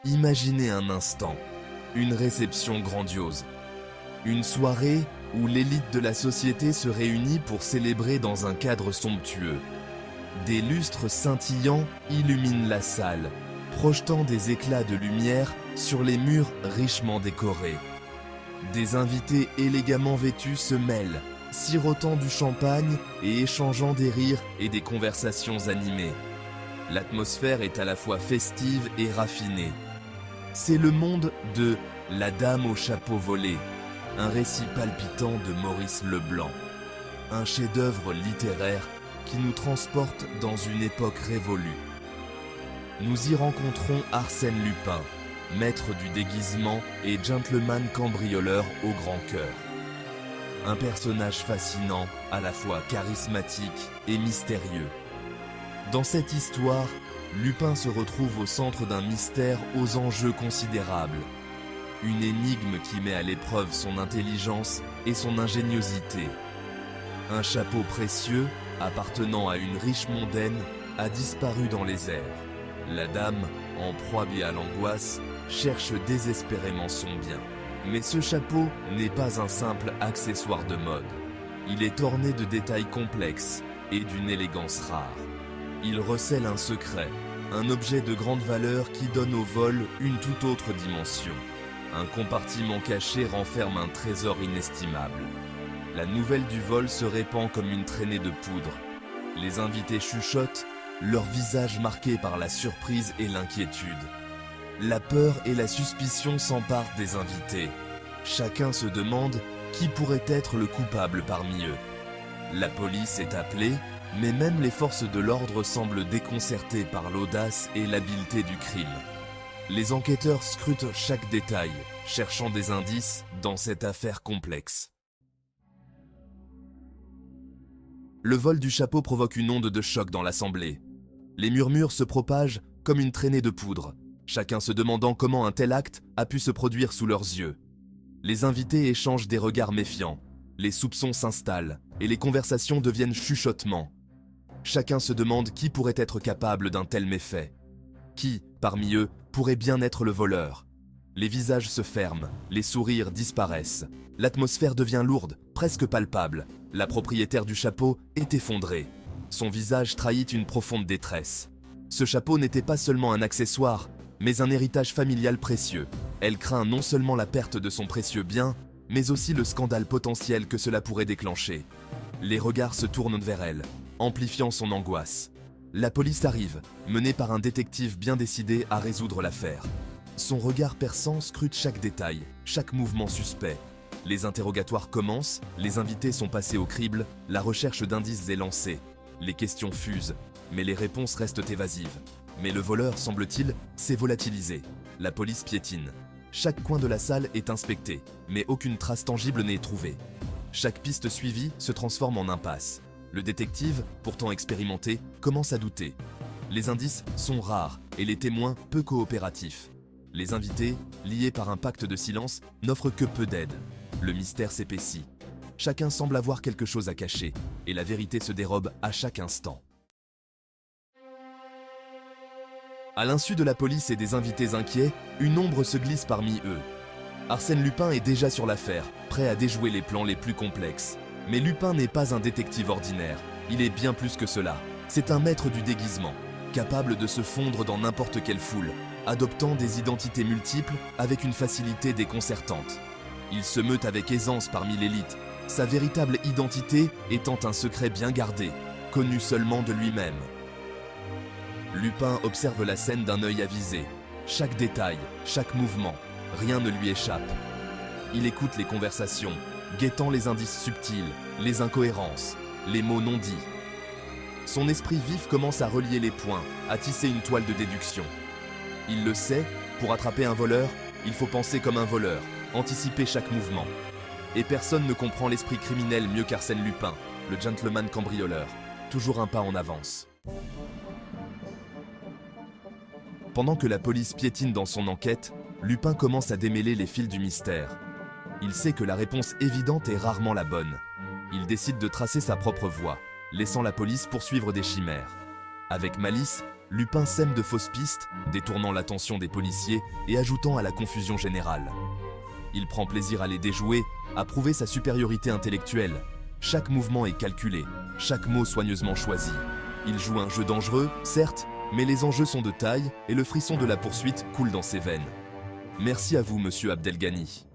Imaginez un instant, une réception grandiose. Une soirée où l'élite de la société se réunit pour célébrer dans un cadre somptueux. Des lustres scintillants illuminent la salle, projetant des éclats de lumière sur les murs richement décorés. Des invités élégamment vêtus se mêlent, sirotant du champagne et échangeant des rires et des conversations animées. L'atmosphère est à la fois festive et raffinée. C'est le monde de La Dame au chapeau volé, un récit palpitant de Maurice Leblanc, un chef-d'œuvre littéraire qui nous transporte dans une époque révolue. Nous y rencontrons Arsène Lupin, maître du déguisement et gentleman cambrioleur au grand cœur. Un personnage fascinant, à la fois charismatique et mystérieux. Dans cette histoire, Lupin se retrouve au centre d'un mystère aux enjeux considérables. Une énigme qui met à l'épreuve son intelligence et son ingéniosité. Un chapeau précieux, appartenant à une riche mondaine, a disparu dans les airs. La dame, en proie à l'angoisse, cherche désespérément son bien. Mais ce chapeau n'est pas un simple accessoire de mode. Il est orné de détails complexes et d'une élégance rare. Il recèle un secret, un objet de grande valeur qui donne au vol une toute autre dimension. Un compartiment caché renferme un trésor inestimable. La nouvelle du vol se répand comme une traînée de poudre. Les invités chuchotent, leur visage marqué par la surprise et l'inquiétude. La peur et la suspicion s'emparent des invités. Chacun se demande qui pourrait être le coupable parmi eux. La police est appelée, mais même les forces de l'ordre semblent déconcertées par l'audace et l'habileté du crime. Les enquêteurs scrutent chaque détail, cherchant des indices dans cette affaire complexe. Le vol du chapeau provoque une onde de choc dans l'assemblée. Les murmures se propagent comme une traînée de poudre, chacun se demandant comment un tel acte a pu se produire sous leurs yeux. Les invités échangent des regards méfiants, les soupçons s'installent et les conversations deviennent chuchotements. Chacun se demande qui pourrait être capable d'un tel méfait. Qui, parmi eux, pourrait bien être le voleur? Les visages se ferment, les sourires disparaissent. L'atmosphère devient lourde, presque palpable. La propriétaire du chapeau est effondrée. Son visage trahit une profonde détresse. Ce chapeau n'était pas seulement un accessoire, mais un héritage familial précieux. Elle craint non seulement la perte de son précieux bien, mais aussi le scandale potentiel que cela pourrait déclencher. Les regards se tournent vers elle, amplifiant son angoisse. La police arrive, menée par un détective bien décidé à résoudre l'affaire. Son regard perçant scrute chaque détail, chaque mouvement suspect. Les interrogatoires commencent, les invités sont passés au crible, la recherche d'indices est lancée. Les questions fusent, mais les réponses restent évasives. Mais le voleur, semble-t-il, s'est volatilisé. La police piétine. Chaque coin de la salle est inspecté, mais aucune trace tangible n'est trouvée. Chaque piste suivie se transforme en impasse. Le détective, pourtant expérimenté, commence à douter. Les indices sont rares et les témoins peu coopératifs. Les invités, liés par un pacte de silence, n'offrent que peu d'aide. Le mystère s'épaissit. Chacun semble avoir quelque chose à cacher, et la vérité se dérobe à chaque instant. À l'insu de la police et des invités inquiets, une ombre se glisse parmi eux. Arsène Lupin est déjà sur l'affaire, prêt à déjouer les plans les plus complexes. Mais Lupin n'est pas un détective ordinaire, il est bien plus que cela. C'est un maître du déguisement, capable de se fondre dans n'importe quelle foule, adoptant des identités multiples avec une facilité déconcertante. Il se meut avec aisance parmi l'élite, sa véritable identité étant un secret bien gardé, connu seulement de lui-même. Lupin observe la scène d'un œil avisé. Chaque détail, chaque mouvement, rien ne lui échappe. Il écoute les conversations, guettant les indices subtils, les incohérences, les mots non dits. Son esprit vif commence à relier les points, à tisser une toile de déduction. Il le sait, pour attraper un voleur, il faut penser comme un voleur, anticiper chaque mouvement. Et personne ne comprend l'esprit criminel mieux qu'Arsène Lupin, le gentleman cambrioleur, toujours un pas en avance. Pendant que la police piétine dans son enquête, Lupin commence à démêler les fils du mystère. Il sait que la réponse évidente est rarement la bonne. Il décide de tracer sa propre voie, laissant la police poursuivre des chimères. Avec malice, Lupin sème de fausses pistes, détournant l'attention des policiers et ajoutant à la confusion générale. Il prend plaisir à les déjouer, à prouver sa supériorité intellectuelle. Chaque mouvement est calculé, chaque mot soigneusement choisi. Il joue un jeu dangereux, certes, mais les enjeux sont de taille et le frisson de la poursuite coule dans ses veines. Merci à vous, monsieur Abdelghani.